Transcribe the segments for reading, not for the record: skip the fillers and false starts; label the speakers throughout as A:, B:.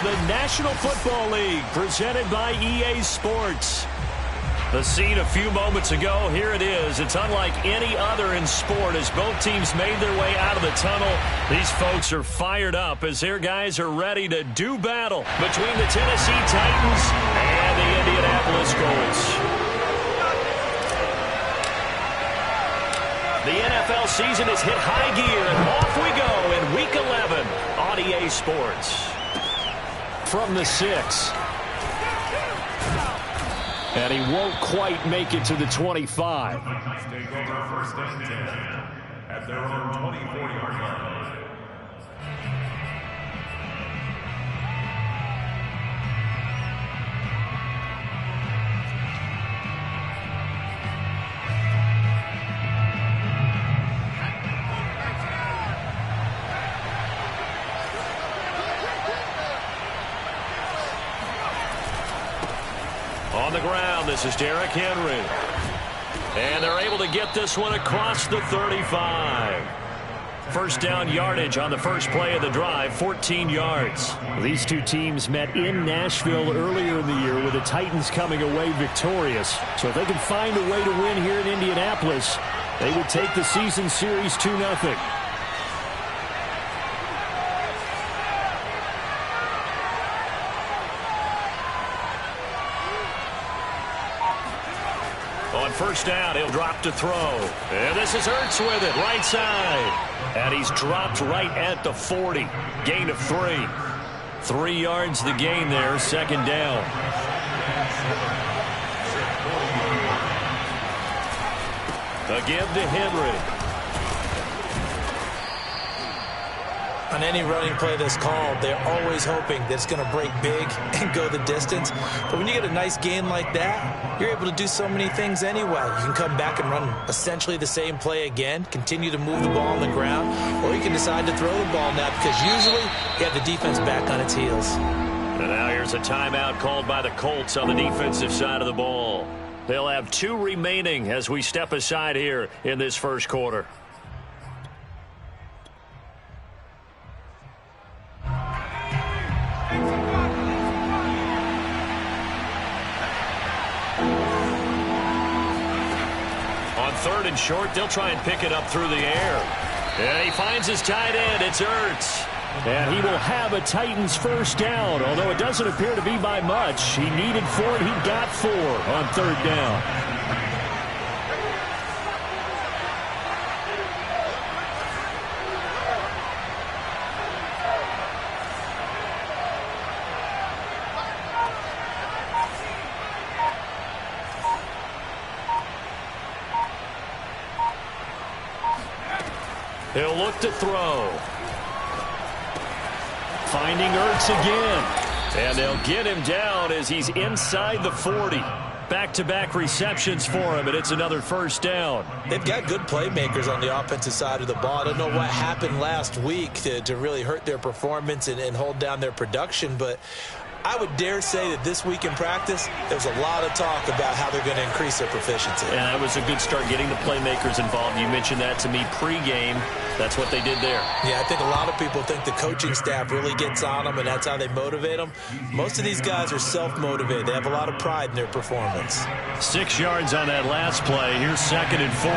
A: the National Football League, presented by EA Sports. The scene a few moments ago, here it is. It's unlike any other in sport as both teams made their way out of the tunnel. These folks are fired up as their guys are ready to do battle between the Tennessee Titans and the Indianapolis Colts. The NFL season has hit high gear, and off we go in Week 11 on EA Sports. From the 6. And he won't quite make it to the 25.
B: Take over first and 10 at their own 24-yard line.
A: On the ground, this is Derrick Henry. And they're able to get this one across the 35. First down yardage on the first play of the drive, 14 yards. These two teams met in Nashville earlier in the year with the Titans coming away victorious. So if they can find a way to win here in Indianapolis, they would take the season series 2-0. On first down, he'll drop to throw. And this is Ertz with it, right side. And he's dropped right at the 40. Gain of 3. 3 yards the gain there, second down. A give to Henry.
C: On any running play that's called, they're always hoping that it's going to break big and go the distance. But when you get a nice gain like that, you're able to do so many things anyway. You can come back and run essentially the same play again, continue to move the ball on the ground, or you can decide to throw the ball now because usually you have the defense back on its heels.
A: And now here's a timeout called by the Colts on the defensive side of the ball. They'll have 2 remaining as we step aside here in this first quarter. Third and short, they'll try and pick it up through the air. And he finds his tight end. It's Ertz. And he will have a Titans first down, although it doesn't appear to be by much. He needed 4, and he got 4 on third down. He'll look to throw. Finding Ertz again. And they'll get him down as he's inside the 40. Back-to-back receptions for him, and it's another first down.
C: They've got good playmakers on the offensive side of the ball. I don't know what happened last week to really hurt their performance and hold down their production, but I would dare say that this week in practice, there's a lot of talk about how they're going to increase their proficiency.
A: And that was a good start getting the playmakers involved. You mentioned that to me pregame. That's what they did there.
C: Yeah, I think a lot of people think the coaching staff really gets on them, and that's how they motivate them. Most of these guys are self-motivated. They have a lot of pride in their performance.
A: 6 yards on that last play. Here's 2nd and 4.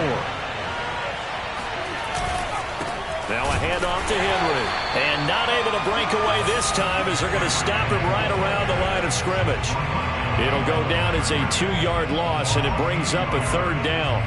A: Now a handoff to Henry. And not able to break away this time as they're going to stop him right around the line of scrimmage. It'll go down as a 2-yard loss, and it brings up a third down.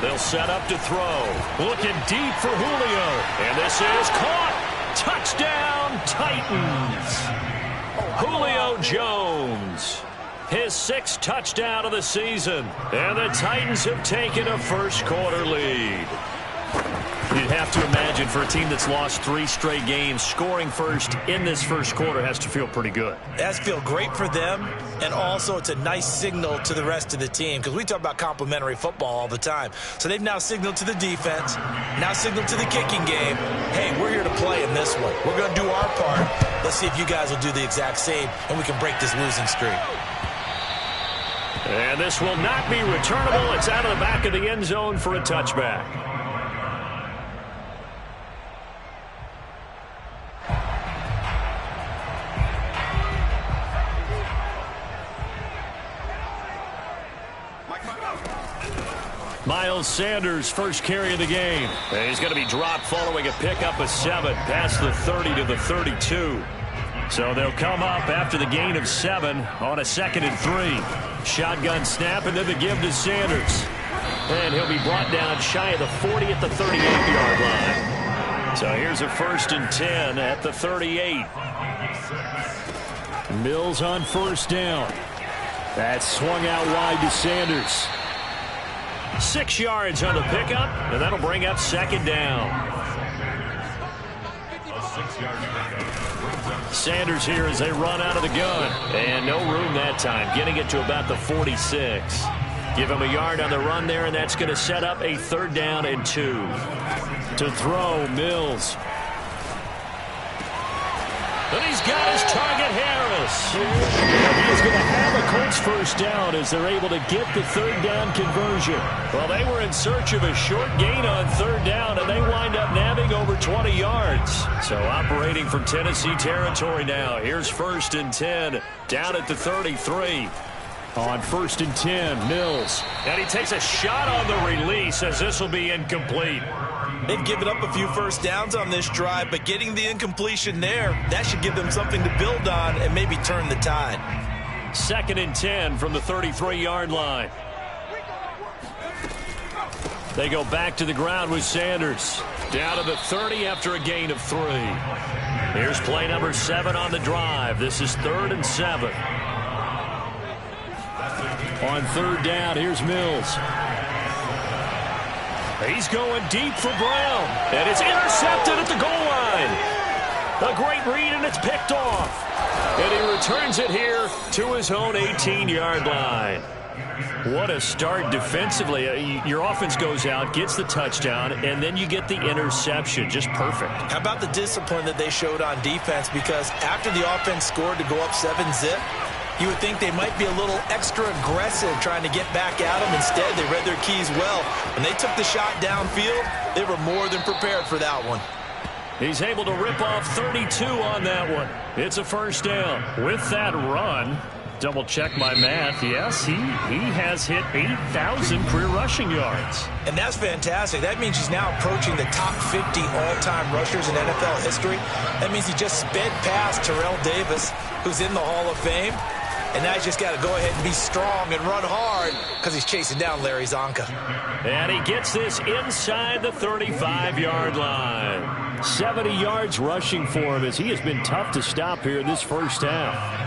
A: They'll set up to throw. Looking deep for Julio. And this is caught. Touchdown, Titans. Julio Jones. His 6th touchdown of the season. And the Titans have taken a first quarter lead. You'd have to imagine for a team that's lost 3 straight games, scoring first in this first quarter has to feel pretty good.
C: It has to feel great for them, and also it's a nice signal to the rest of the team because we talk about complimentary football all the time. So they've now signaled to the defense, now signaled to the kicking game, hey, we're here to play in this one. We're going to do our part. Let's see if you guys will do the exact same, and we can break this losing streak.
A: And this will not be returnable. It's out of the back of the end zone for a touchback. Miles Sanders, first carry of the game. And he's going to be dropped following a pickup of 7 past the 30 to the 32. So they'll come up after the gain of 7 on a 2nd and 3. Shotgun snap and then the give to Sanders. And he'll be brought down shy of the 40 at the 38-yard line. So here's a 1st and 10 at the 38. Mills on first down. That's swung out wide to Sanders. 6 yards on the pickup, and that'll bring up 2nd down. Sanders here as they run out of the gun. And no room that time, getting it to about the 46. Give him a yard on the run there, and that's going to set up a 3rd down and 2. To throw, Mills. And he's got his target, Harris. And he's going to have a Colts first down as they're able to get the 3rd down conversion. Well, they were in search of a short gain on 3rd down, and they wind up nabbing over 20 yards. So operating from Tennessee territory now. Here's 1st and 10 down at the 33. On 1st and 10, Mills. And he takes a shot on the release as this will be incomplete.
C: They've given up a few first downs on this drive, but getting the incompletion there, that should give them something to build on and maybe turn the tide.
A: 2nd and 10 from the 33-yard line. They go back to the ground with Sanders. Down to the 30 after a gain of 3. Here's play number 7 on the drive. This is 3rd and 7. On 3rd down, here's Mills. He's going deep for Brown. And it's intercepted at the goal line. A great read, and it's picked off. And he returns it here to his own 18-yard line. What a start defensively. Your offense goes out, gets the touchdown, and then you get the interception. Just perfect. How
C: about the discipline that they showed on defense? Because after the offense scored to go up 7-zip, you would think they might be a little extra aggressive trying to get back at them. Instead, they read their keys well. When they took the shot downfield, they were more than prepared for that one. He's able to rip off 32 on that one. It's a 1st down. With that run, double check my math. Yes, he has hit 8,000 career rushing yards. And that's fantastic. That means he's now approaching the top 50 all-time rushers in NFL history. That means he just sped past Terrell Davis, who's in the Hall of Fame. And now he's just got to go ahead and be strong and run hard because he's chasing down Larry Zonka. And he gets this inside the 35-yard line. 70 yards rushing for him as he has been tough to stop here in this first half.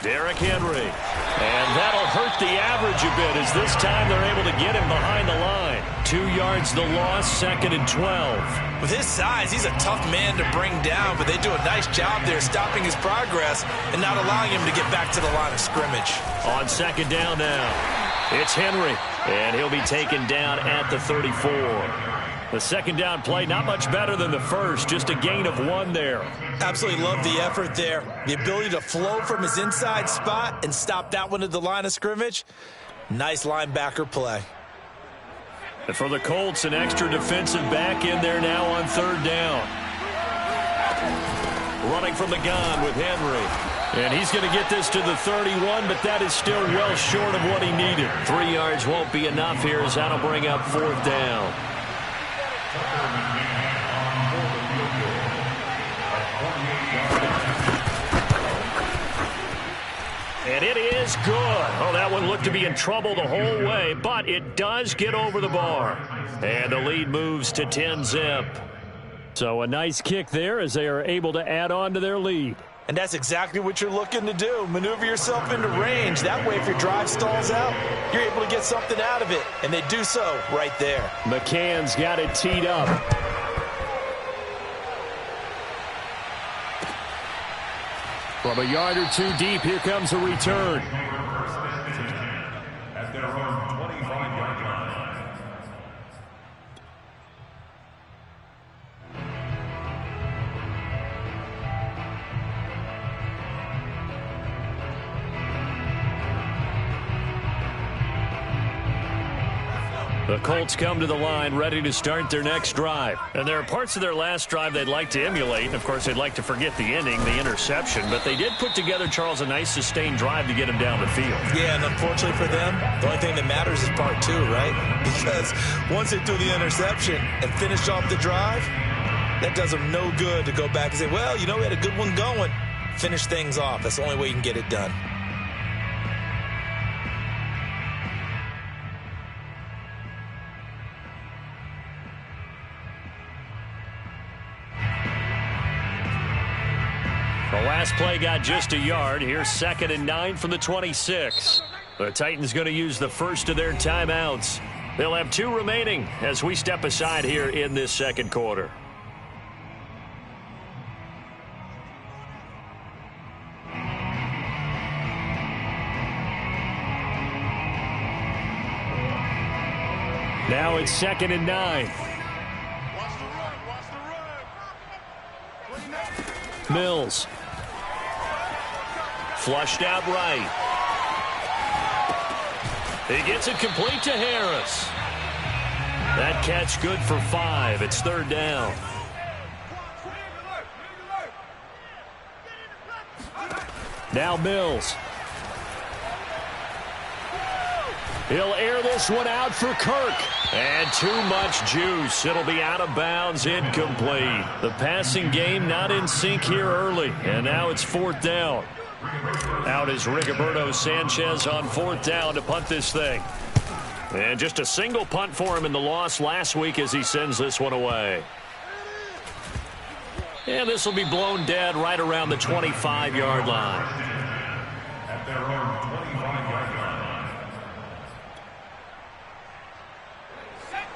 C: Derrick Henry. And that'll hurt the average a bit as this time they're able to get him behind the line. 2 yards the loss, 2nd and 12. With his size, he's a tough man to bring down, but they do a nice job there stopping his progress and not allowing him to get back to the line of scrimmage. On 2nd down now, it's Henry, and he'll be taken down at the 34. The 2nd down play, not much better than the first, just a gain of 1 there. Absolutely love the effort there. The ability to flow from his inside spot and stop that one at the line of scrimmage. Nice linebacker play. And for the Colts, an extra defensive back in there now on 3rd down. Running from the gun with Henry. And he's going to get this to the 31, but that is still well short of what he needed. 3 yards won't be enough here as that'll bring up 4th down.
A: And it is good. Oh, that one looked to be in trouble the whole way, but it does get over the bar. And the lead moves to 10-zip. So a nice kick there as they are able to add on to their lead.
C: And that's exactly what you're looking to do. Maneuver yourself into range. That way, if your drive stalls out, you're able to get something out of it. And they do so right there.
A: McCann's got it teed up. From a yard or two deep, here comes a return.
B: At their own 25-yard line.
A: The Colts come to the line ready to start their next drive. And there are parts of their last drive they'd like to emulate. And, of course, they'd like to forget the ending, the interception. But they did put together, Charles, a nice sustained drive to get him down the field.
C: Yeah, and unfortunately for them, the only thing that matters is part two, right? Because once they threw the interception and finished off the drive, that does them no good to go back and say, well, you know, we had a good one going. Finish things off. That's the only way you can get it done.
A: The last play got just a yard. Here's 2nd and 9 from the 26. The Titans going to use the first of their timeouts. They'll have 2 remaining as we step aside here in this second quarter. Now it's 2nd and 9. Mills. Flushed out right. He gets it complete to Harris. That catch good for 5. It's 3rd down. Now Mills. He'll air this one out for Kirk. And too much juice. It'll be out of bounds, incomplete. The passing game not in sync here early. And now it's 4th down. Out is Rigoberto Sanchez on 4th down to punt this thing. And just a single punt for him in the loss last week as he sends this one away. And this will be blown dead right around the 25-yard line.
B: At their own 25-yard line.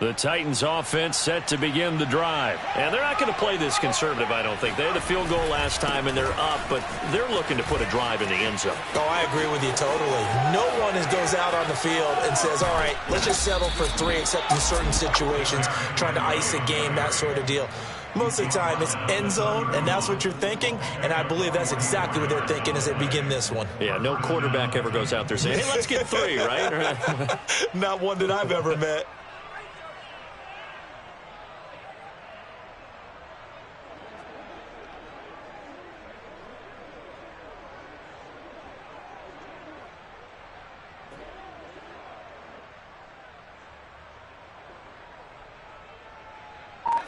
A: The Titans offense set to begin the drive. And they're not going to play this conservative, I don't think. They had a field goal last time and they're up, but they're looking to put a drive in the end zone.
C: Oh, I agree with you totally. No one goes out on the field and says, all right, let's just settle for 3 except in certain situations, trying to ice a game, that sort of deal. Most of the time, it's end zone, and that's what you're thinking, and I believe that's exactly what they're thinking as they begin this one.
A: Yeah, no quarterback ever goes out there saying, hey, let's get 3, right?
C: Not one that I've ever met.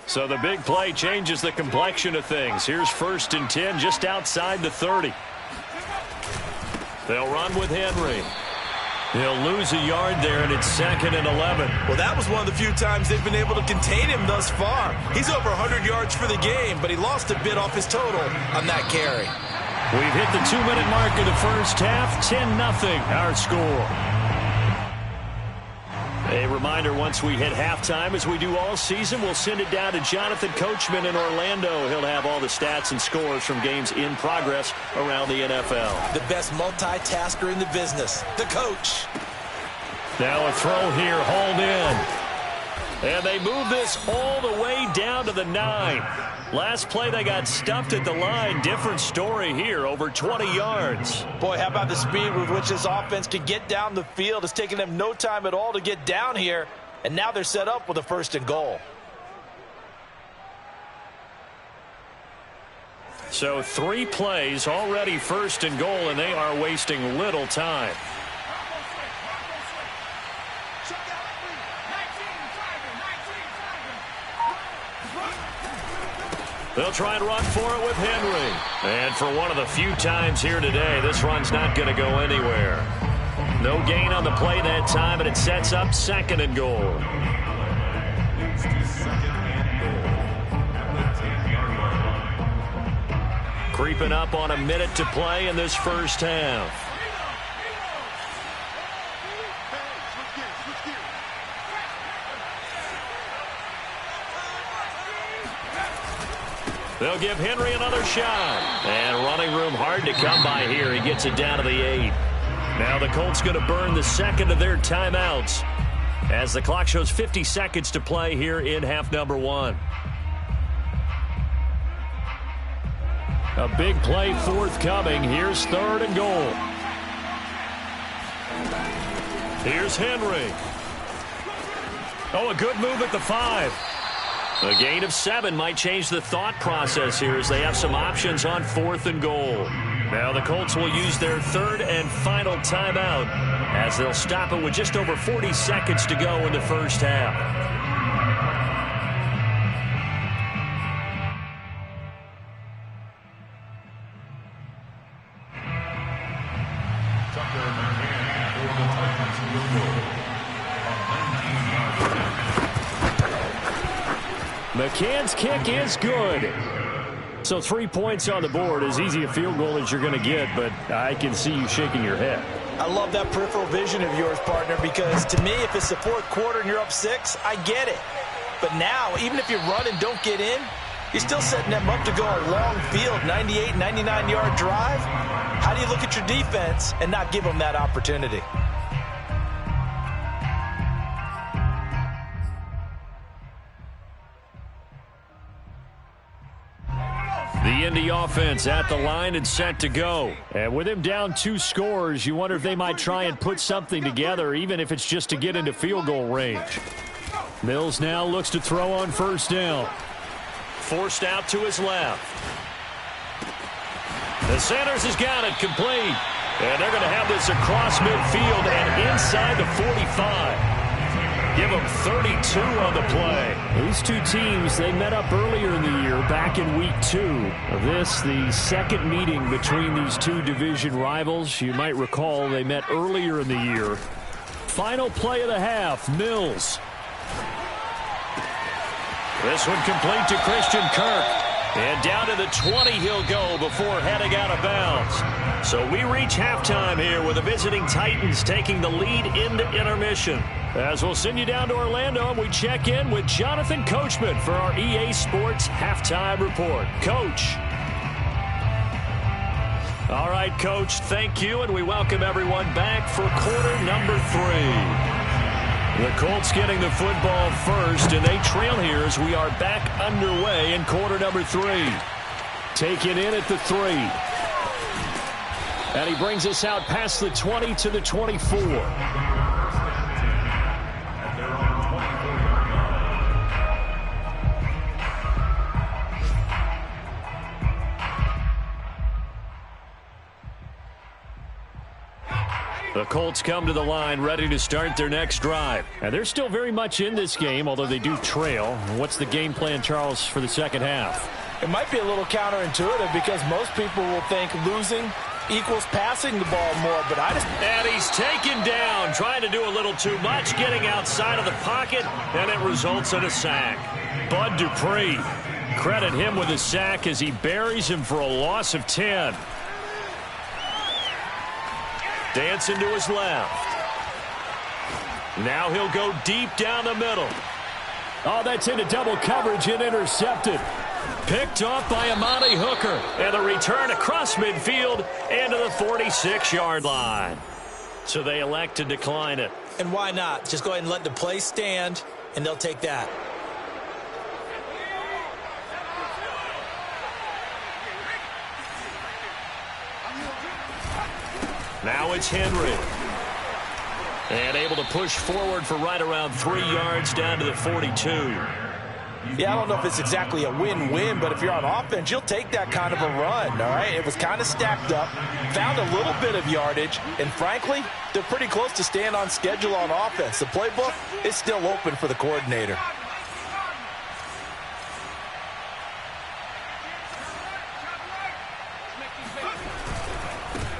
A: So the big play changes the complexion of things. Here's 1st and 10 just outside the 30. They'll run with Henry. He'll lose a yard there, and it's 2nd and 11.
C: Well, that was one of the few times they've been able to contain him thus far. He's over 100 yards for the game, but he lost a bit off his total on that carry.
A: We've hit the 2-minute mark of the first half. 10-0 our score. A reminder, once we hit halftime, as we do all season, we'll send it down to Jonathan Coachman in Orlando. He'll have all the stats and scores from games in progress around the NFL.
C: The best multitasker in the business, the coach.
A: Now a throw here, hauled in. And they move this all the way down to the 9. Last play, they got stuffed at the line. Different story here, over 20 yards.
C: Boy, how about the speed with which this offense can get down the field? It's taken them no time at all to get down here, and now they're set up with a 1st and goal.
A: So 3 plays, already 1st and goal, and they are wasting little time. They'll try and run for it with Henry. And for one of the few times here today, this run's not going to go anywhere. No gain on the play that time, and it sets up 2nd and goal. Creeping up on a minute to play in this first half. They'll give Henry another shot. And running room hard to come by here. He gets it down to the 8. Now the Colts going to burn the second of their timeouts as the clock shows 50 seconds to play here in half number 1. A big play forthcoming. Here's 3rd and goal. Here's Henry. Oh, a good move at the 5. A gain of 7 might change the thought process here as they have some options on 4th and goal. Now the Colts will use their 3rd and final timeout as they'll stop it with just over 40 seconds to go in the first half. McCann's kick is good. So 3 points on the board, as easy a field goal as you're going to get, but I can see you shaking your head.
C: I love that peripheral vision of yours, partner, because to me, if it's the 4th quarter and you're up 6, I get it. But now, even if you run and don't get in, you're still setting them up to go a long field, 98, 99-yard drive. How do you look at your defense and not give them that opportunity?
A: The Indy offense at the line and set to go. And with him down 2 scores, you wonder if they might try and put something together, even if it's just to get into field goal range. Mills now looks to throw on 1st down. Forced out to his left. The Sanders has got it complete. And they're going to have this across midfield and inside the 45. Give them 32 on the play. These two teams, they met up earlier in the year, back in week 2. This, the second meeting between these two division rivals. You might recall they met earlier in the year. Final play of the half, Mills. This one complete to Christian Kirk. And down to the 20 he'll go before heading out of bounds. So we reach halftime here with the visiting Titans taking the lead into intermission. As we'll send you down to Orlando, and we check in with Jonathan Coachman for our EA Sports Halftime Report. Coach. All right, Coach, thank you, and we welcome everyone back for quarter number 3. The Colts getting the football first, and they trail here as we are back underway in quarter number 3. Taken in at the 3. And he brings us out past the 20 to the 24. The Colts come to the line ready to start their next drive. And they're still very much in this game, although they do trail. What's the game plan, Charles, for the second half?
C: It might be a little counterintuitive because most people will think losing equals passing the ball more, but
A: And he's taken down, trying to do a little too much, getting outside of the pocket, and it results in a sack. Bud Dupree, credit him with a sack as he buries him for a loss of 10. Dancing to his left. Now he'll go deep down the middle. Oh, that's into double coverage and intercepted. Picked off by Amani Hooker. And the return across midfield into the 46-yard line. So they elect to decline it.
C: And why not? Just go ahead and let the play stand, and they'll take that.
A: Now it's Henry. And able to push forward for right around 3 yards down to the 42.
C: Yeah, I don't know if it's exactly a win-win, but if you're on offense, you'll take that kind of a run, all right? It was kind of stacked up, found a little bit of yardage, and frankly, they're pretty close to staying on schedule on offense. The playbook is still open for the coordinator.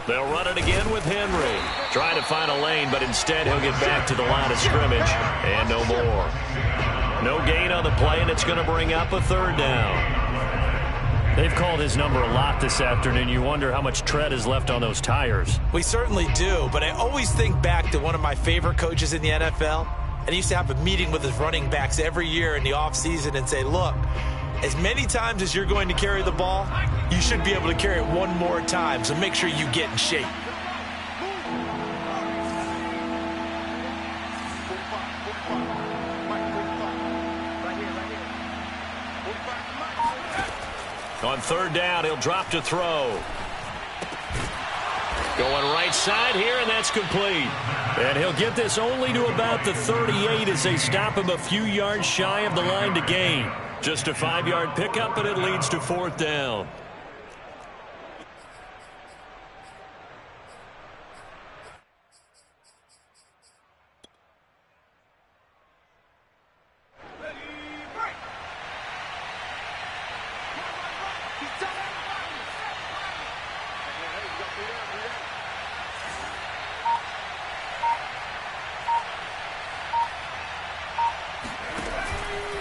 A: They'll run it again with Henry. Trying to find a lane, but instead he'll get back to the line of scrimmage. And no more. No gain on the play, and it's going to bring up a 3rd down. They've called his number a lot this afternoon. You wonder how much tread is left on those tires.
C: We certainly do, but I always think back to one of my favorite coaches in the NFL. And he used to have a meeting with his running backs every year in the offseason and say, look, as many times as you're going to carry the ball, you should be able to carry it one more time, so make sure you get in shape.
A: On 3rd down, he'll drop to throw. Going right side here, and that's complete. And he'll get this only to about the 38 as they stop him a few yards shy of the line to gain. Just a 5-yard pickup, and it leads to 4th down.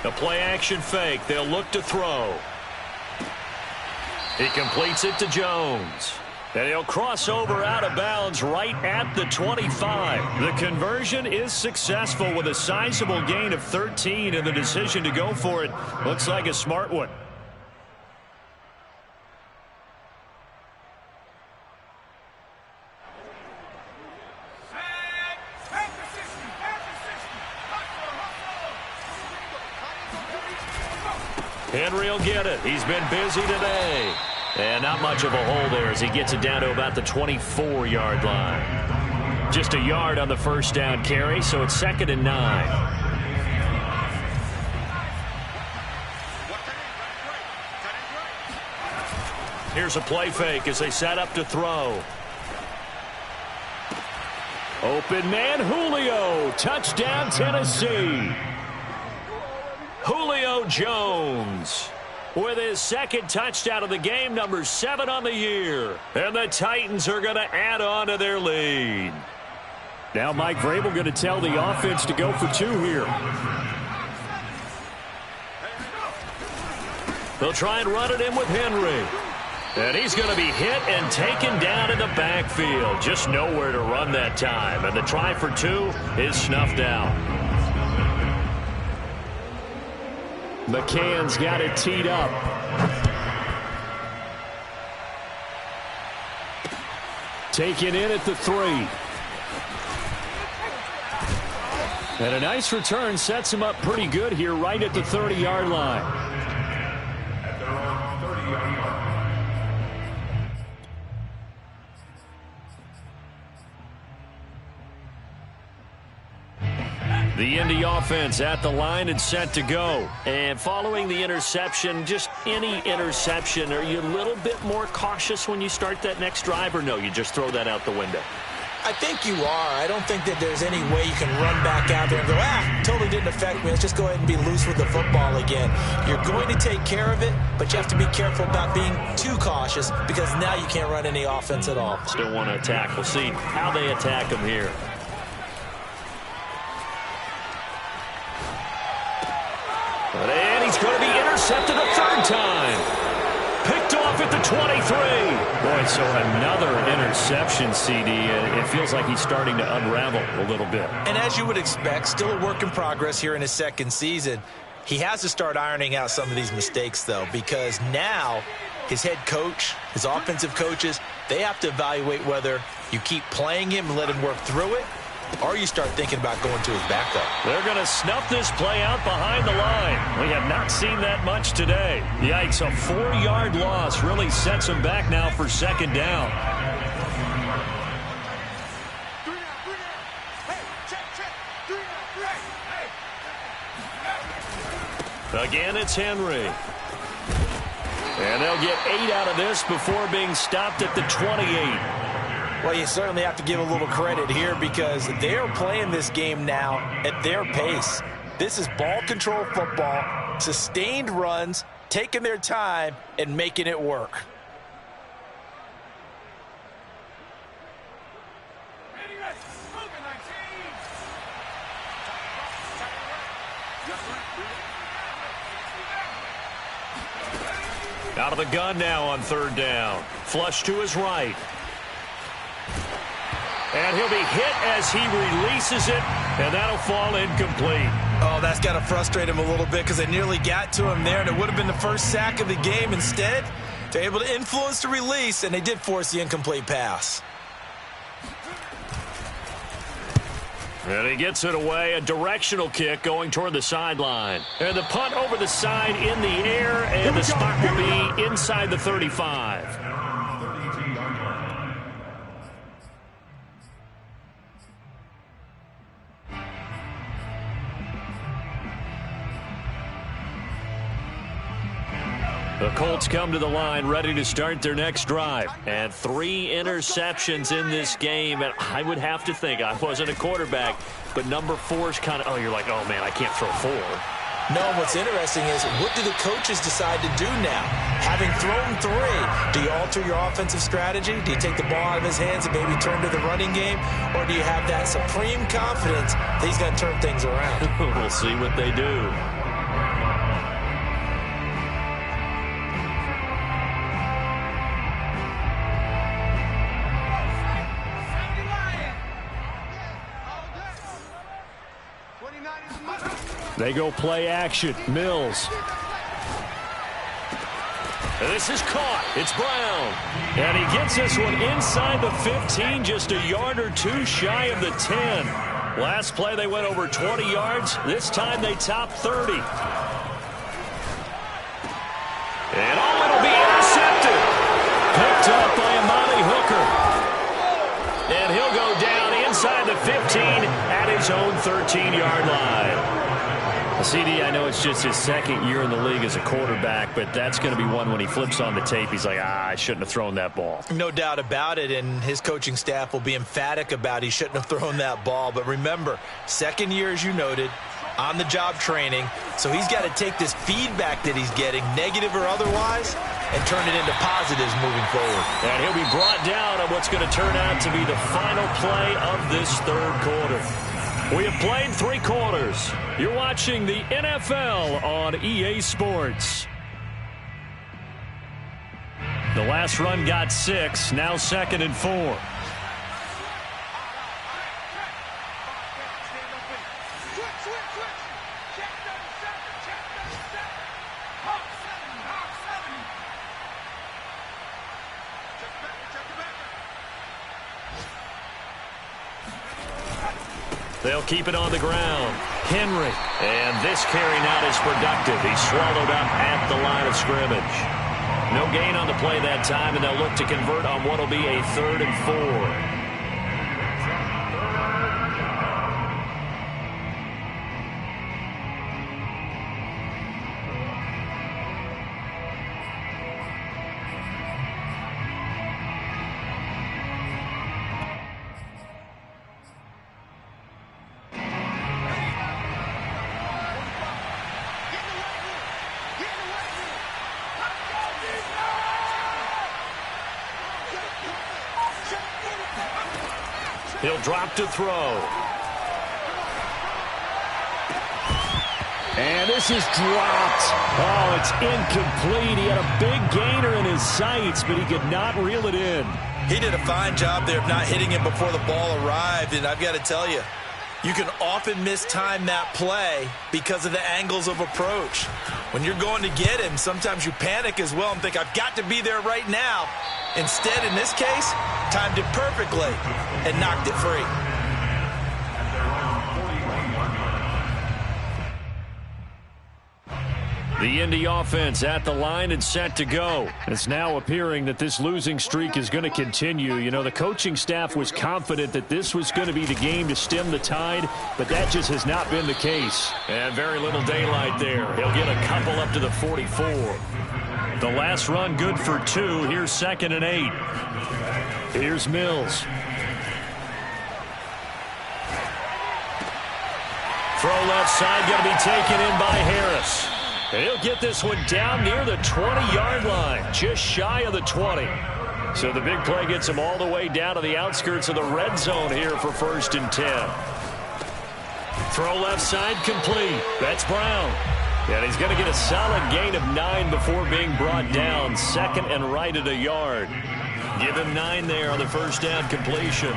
A: The play-action fake. They'll look to throw. He completes it to Jones. And he'll cross over out of bounds right at the 25. The conversion is successful with a sizable gain of 13, and the decision to go for it looks like a smart one. Henry will get it. He's been busy today. And not much of a hole there as he gets it down to about the 24-yard line. Just a yard on the 1st down carry, so it's 2nd and 9. Here's a play fake as they set up to throw. Open man, Julio. Touchdown, Tennessee. Julio Jones with his 2nd touchdown of the game, number 7 on the year. And the Titans are going to add on to their lead. Now Mike Vrabel going to tell the offense to go for 2 here. They'll try and run it in with Henry. And he's going to be hit and taken down in the backfield. Just nowhere to run that time. And the try for 2 is snuffed out. McCann's got it teed up. Taken in at the 3. And a nice return sets him up pretty good here right at the 30-yard line.
B: At their own 30-yard line.
A: The Indy offense at the line and set to go. And following the interception, just any interception, are you a little bit more cautious when you start that next drive, or no, you just throw that out the window?
C: I think you are. I don't think that there's any way you can run back out there and go, totally didn't affect me. Let's just go ahead and be loose with the football again. You're going to take care of it, but you have to be careful about being too cautious because now you can't run any offense at all.
A: Still want to attack. We'll see how they attack him here. And he's going to be intercepted a 3rd time. Picked off at the 23. Boy, so another interception, CD. It feels like he's starting to unravel a little bit.
C: And as you would expect, still a work in progress here in his 2nd season. He has to start ironing out some of these mistakes, though, because now his head coach, his offensive coaches, they have to evaluate whether you keep playing him and let him work through it, or you start thinking about going to his backup.
A: They're going to snuff this play out behind the line. We have not seen that much today. Yikes, a 4-yard loss really sets them back now for 2nd down. Again, it's Henry. And they'll get 8 out of this before being stopped at the 28.
C: Well, you certainly have to give a little credit here because they're playing this game now at their pace. This is ball control football, sustained runs, taking their time and making it work.
A: Out of the gun now on third down. Flush to his right. And he'll be hit as he releases it, and that'll fall incomplete.
C: Oh, that's got to frustrate him a little bit because they nearly got to him there, and it would have been the first sack of the game. Instead, they're able to influence the release, and they did force the incomplete pass.
A: And he gets it away, a directional kick going toward the sideline. And the punt over the side in the air, and the spot will be inside the 35. The Colts come to the line ready to start their next drive. And 3 interceptions in this game. And I would have to think, I wasn't a quarterback, but number 4 is kind of, oh, you're like, oh, man, I can't throw 4.
C: No, what's interesting is what do the coaches decide to do now? Having thrown 3, do you alter your offensive strategy? Do you take the ball out of his hands and maybe turn to the running game? Or do you have that supreme confidence that he's going to turn things around?
A: We'll see what they do. They go play action. Mills. This is caught. It's Brown. And he gets this one inside the 15, just a yard or 2 shy of the 10. Last play they went over 20 yards. This time they top 30. And it'll be intercepted. Picked up by Amani Hooker. And he'll go down inside the 15 at his own 13-yard line. CD, I know it's just his second year in the league as a quarterback, but that's going to be one when he flips on the tape, he's like, I shouldn't have thrown that ball.
C: No doubt about it, and his coaching staff will be emphatic about he shouldn't have thrown that ball. But remember, second year, as you noted, on-the-job training, so he's got to take this feedback that he's getting, negative or otherwise, and turn it into positives moving forward. And
A: he'll be brought down on what's going to turn out to be the final play of this third quarter. We have played 3 quarters. You're watching the NFL on EA Sports. The last run got 6, now 2nd and 4. They'll keep it on the ground. Henry. And this carry not as productive. He's swallowed up at the line of scrimmage. No gain on the play that time, and they'll look to convert on what will be a 3rd and 4. He'll drop to throw. And this is dropped. Oh, it's incomplete. He had a big gainer in his sights, but he could not reel it in.
C: He did a fine job there of not hitting him before the ball arrived, and I've got to tell you, you can often mistime that play because of the angles of approach. When you're going to get him, sometimes you panic as well and think, I've got to be there right now. Instead, in this case, timed it perfectly and knocked it free.
A: The Indy offense at the line and set to go. It's now appearing that this losing streak is going to continue. You know, the coaching staff was confident that this was going to be the game to stem the tide, but that just has not been the case. And very little daylight there. He'll get a couple up to the 44. The last run good for 2. Here's 2nd and 8. Here's Mills. Throw left side, going to be taken in by Harris. And he'll get this one down near the 20-yard line, just shy of the 20. So the big play gets him all the way down to the outskirts of the red zone here for 1st and 10. Throw left side complete. That's Brown. And he's going to get a solid gain of 9 before being brought down. Second and right at a yard. Give him 9 there on the first down completion.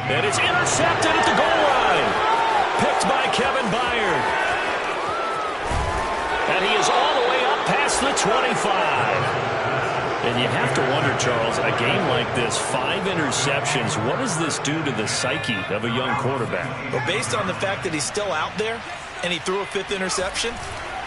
A: And it's intercepted at the goal line. Picked by Kevin Byard. And he is all the way up past the 25. And you have to wonder, Charles, a game like this, 5 interceptions, what does this do to the psyche of a young quarterback?
C: Well, based on the fact that he's still out there and he threw a 5th interception,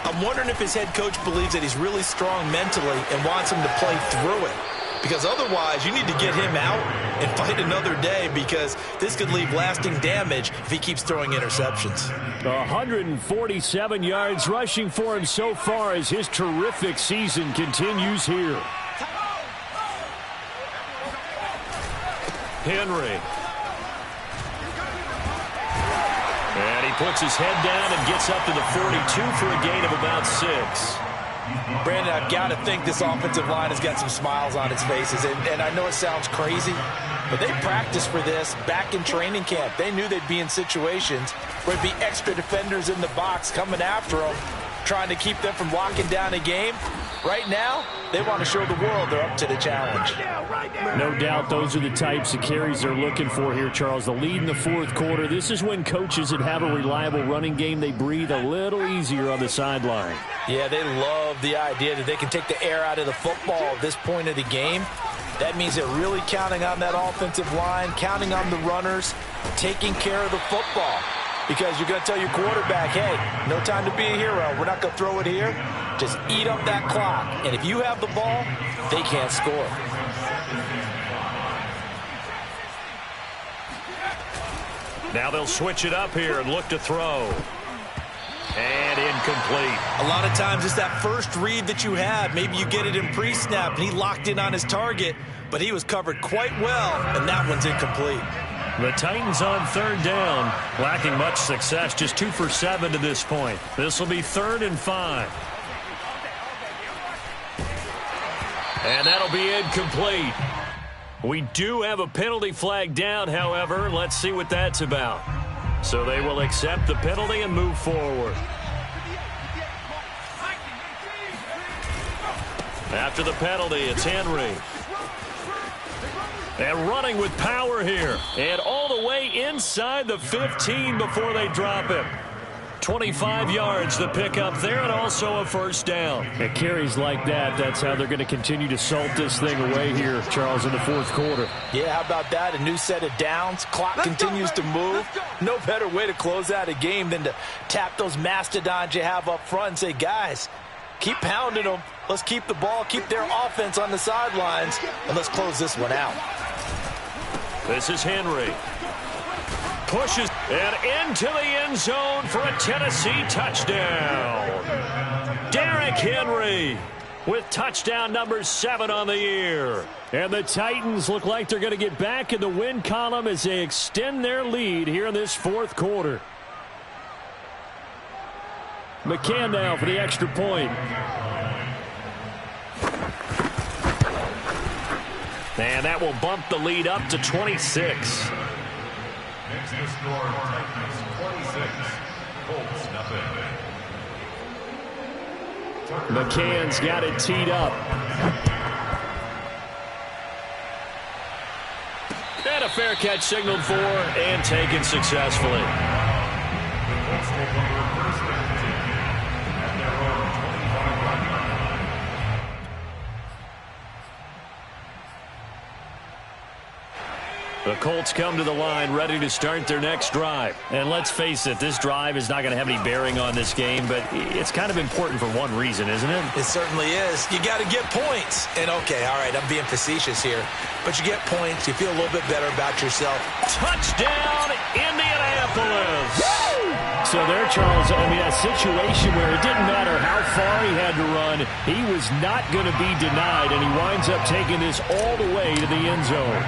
C: I'm wondering if his head coach believes that he's really strong mentally and wants him to play through it. Because otherwise, you need to get him out and fight another day, because this could leave lasting damage if he keeps throwing interceptions.
A: 147 yards rushing for him so far as his terrific season continues here. Henry. And he puts his head down and gets up to the 42 for a gain of about 6.
C: Brandon, I've got to think this offensive line has got some smiles on its faces. And I know it sounds crazy, but they practiced for this back in training camp. They knew they'd be in situations where there'd be extra defenders in the box coming after them, trying to keep them from locking down a game. Right now, they want to show the world they're up to the challenge.
A: No doubt those are the types of carries they're looking for here, Charles. The lead in the fourth quarter. This is when coaches that have a reliable running game, they breathe a little easier on the sideline.
C: Yeah, they love the idea that they can take the air out of the football at this point of the game. That means they're really counting on that offensive line, counting on the runners, taking care of the football. Because you're going to tell your quarterback, hey, no time to be a hero. We're not going to throw it here. Just eat up that clock. And if you have the ball, they can't score.
A: Now they'll switch it up here and look to throw. And incomplete.
C: A lot of times it's that first read that you have. Maybe you get it in pre-snap, and he locked in on his target, but he was covered quite well, and that one's incomplete.
A: The Titans on third down, lacking much success, just 2 for 7 to this point. This will be 3rd and 5. And that'll be incomplete. We do have a penalty flag down, however. Let's see what that's about. So they will accept the penalty and move forward. After the penalty, it's Henry. And running with power here. And all the way inside the 15 before they drop him. 25 yards the pickup there, and also a first down. At carries like that, that's how they're going to continue to salt this thing away here, Charles, in the fourth quarter.
C: Yeah, how about that? A new set of downs. Clock continues to move. No better way to close out a game than to tap those mastodons you have up front and say, guys, keep pounding them. Let's keep the ball, keep their offense on the sidelines, and let's close this one out.
A: This is Henry. Pushes and into the end zone for a Tennessee touchdown. Derrick Henry with touchdown number 7 on the year. And the Titans look like they're going to get back in the win column as they extend their lead here in this fourth quarter. McCann now for the extra point. And that will bump the lead up to 26.
B: Next to score, Titans 26, Colts nothing.
A: McCann's got it teed up. And a fair catch signaled for and taken successfully. The Colts come to the line ready to start their next drive. And let's face it, this drive is not going to have any bearing on this game, but it's kind of important for one reason, isn't it?
C: It certainly is. You got to get points. And okay, all right, I'm being facetious here. But you get points, you feel a little bit better about yourself.
A: Touchdown, Indianapolis! Woo! So there, Charles, I mean, a situation where it didn't matter how far he had to run, he was not going to be denied, and he winds up taking this all the way to the end zone.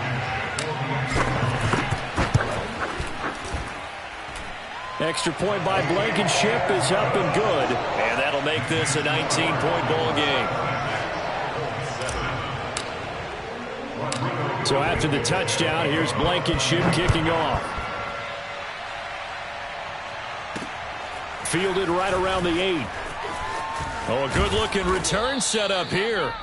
A: Extra point by Blankenship is up and good. And that'll make this a 19-point ball game. So after the touchdown, here's Blankenship kicking off. Fielded right around the 8. Oh, a good-looking return set up here.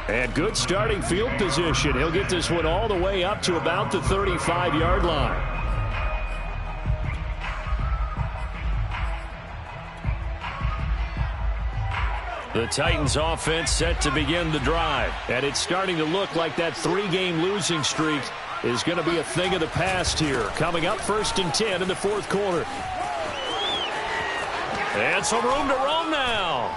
A: And good starting field position. He'll get this one all the way up to about the 35-yard line. The Titans offense set to begin the drive. And it's starting to look like that 3-game losing streak is going to be a thing of the past here. Coming up 1st and 10 in the 4th quarter. And some room to roam now.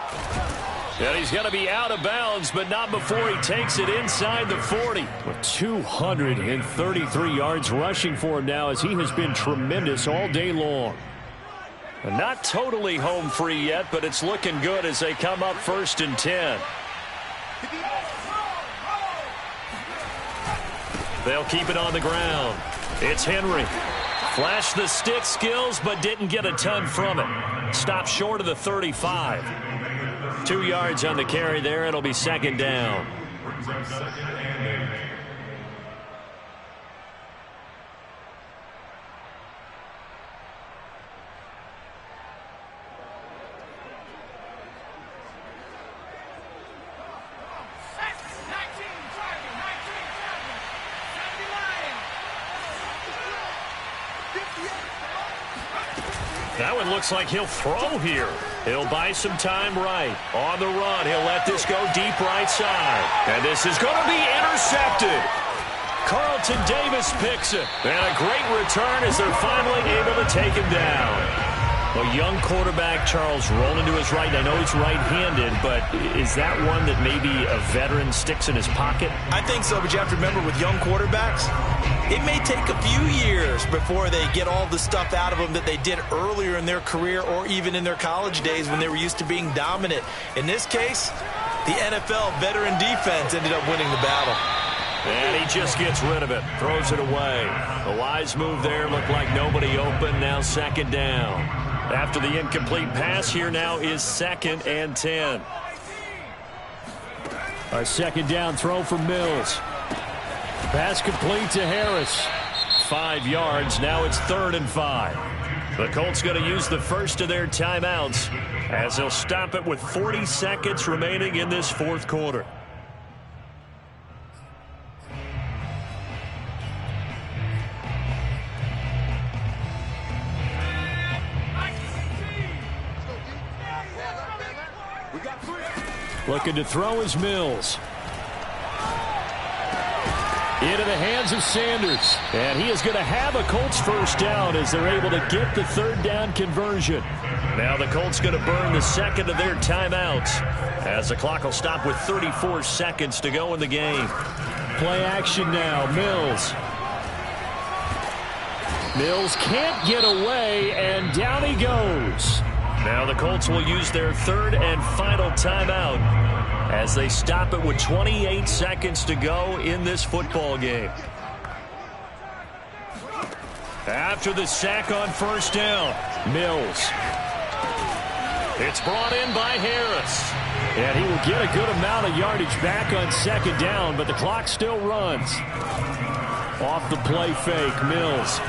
A: And he's going to be out of bounds, but not before he takes it inside the 40. With 233 yards rushing for him now, as he has been tremendous all day long. And not totally home free yet, but it's looking good as they come up 1st and 10. They'll keep it on the ground. It's Henry. Flashed the stick skills, but didn't get a ton from it. Stopped short of the 35. 2 yards on the carry there. It'll be 2nd down. That one looks like he'll throw here. He'll buy some time right. On the run, he'll let this go deep right side. And this is going to be intercepted. Carlton Davis picks it. And a great return as they're finally able to take him down. A young quarterback, Charles, rolling to his right. I know he's right-handed, but is that one that maybe a veteran sticks in his pocket?
C: I think so, but you have to remember with young quarterbacks, it may take a few years before they get all the stuff out of them that they did earlier in their career or even in their college days when they were used to being dominant. In this case, the NFL veteran defense ended up winning the battle.
A: And he just gets rid of it, throws it away. A wise move there, looked like nobody open, now 2nd down. After the incomplete pass, here now is 2nd and 10. A 2nd down throw for Mills. Pass complete to Harris. 5 yards, now it's 3rd and 5. The Colts going to use the first of their timeouts as they'll stop it with 40 seconds remaining in this 4th quarter. Looking to throw is Mills. Into the hands of Sanders. And he is going to have a Colts 1st down as they're able to get the 3rd down conversion. Now the Colts going to burn the 2nd of their timeouts as the clock will stop with 34 seconds to go in the game. Play action now. Mills. Mills can't get away, and down he goes. Now the Colts will use their 3rd and final timeout as they stop it with 28 seconds to go in this football game. After the sack on 1st down, Mills. It's brought in by Harris. And he will get a good amount of yardage back on 2nd down, but the clock still runs. Off the play fake, Mills.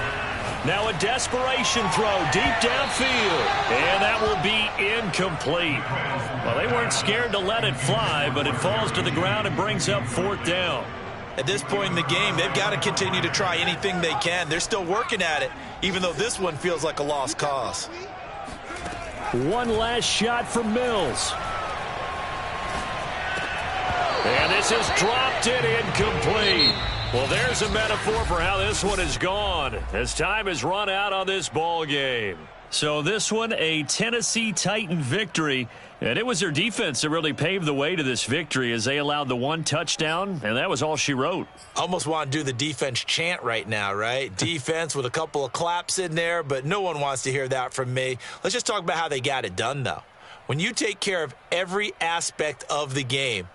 A: Now a desperation throw deep downfield. And that will be incomplete. Well, they weren't scared to let it fly, but it falls to the ground and brings up 4th down.
C: At this point in the game, they've got to continue to try anything they can. They're still working at it, even though this one feels like a lost cause.
A: One last shot for Mills. And this is dropped in incomplete. Well, there's a metaphor for how this one is gone as time has run out on this ball game. So this one, a Tennessee Titan victory, and it was their defense that really paved the way to this victory as they allowed the 1 touchdown, and that was all she wrote.
C: Almost want to do the defense chant right now, right? Defense with a couple of claps in there, but no one wants to hear that from me. Let's just talk about how they got it done, though. When you take care of every aspect of the game,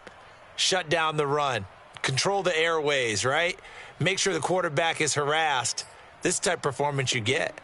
C: shut down the run, control the airways, right? Make sure the quarterback is harassed. This type of performance you get.